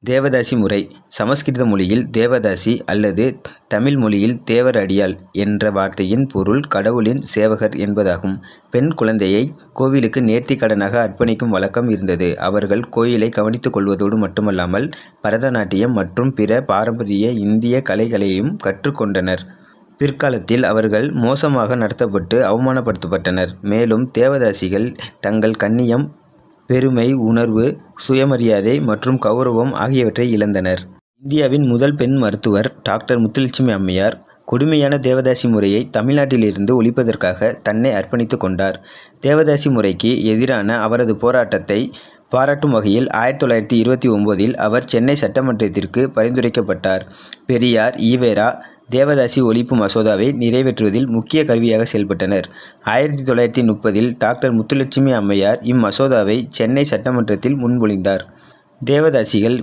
தேவதாசி முறை சமஸ்கிருத மொழியில் தேவதாசி அல்லது தமிழ் மொழியில் தேவர் அடியாள் என்ற வார்த்தையின் பொருள் கடவுளின் சேவகர் என்பதாகும். பெண் குழந்தையை கோவிலுக்கு நேர்த்திக் கடனாக அர்ப்பணிக்கும் வழக்கம் இருந்தது. அவர்கள் கோயிலை கவனித்துக் கொள்வதோடு மட்டுமல்லாமல் பரதநாட்டியம் மற்றும் பிற பாரம்பரிய இந்திய கலைகளையும் கற்றுக்கொண்டனர். பிற்காலத்தில் அவர்கள் மோசமாக நடத்தப்பட்டு அவமானப்படுத்தப்பட்டனர். மேலும் தேவதாசிகள் தங்கள் கண்ணியம், பெருமை உணர்வு, சுயமரியாதை மற்றும் கௌரவம் ஆகியவற்றை இழந்தனர். இந்தியாவின் முதல் பெண் மருத்துவர் டாக்டர் முத்துலட்சுமி அம்மையார் கொடுமையான தேவதாசி முறையை தமிழ்நாட்டிலிருந்து ஒழிப்பதற்காக தன்னை அர்ப்பணித்துக் கொண்டார். தேவதாசி முறைக்கு எதிரான அவரது போராட்டத்தை பாராட்டும் வகையில் 1929இல் அவர் சென்னை சட்டமன்றத்திற்கு பரிந்துரைக்கப்பட்டார். பெரியார், ஈவேரா தேவதாசி ஒழிப்பு மசோதாவை நிறைவேற்றுவதில் முக்கிய கருவியாக செயல்பட்டனர். 1930இல் டாக்டர் முத்துலட்சுமி அம்மையார் இம்மசோதாவை சென்னை சட்டமன்றத்தில் முன்மொழிந்தார். தேவதாசிகள்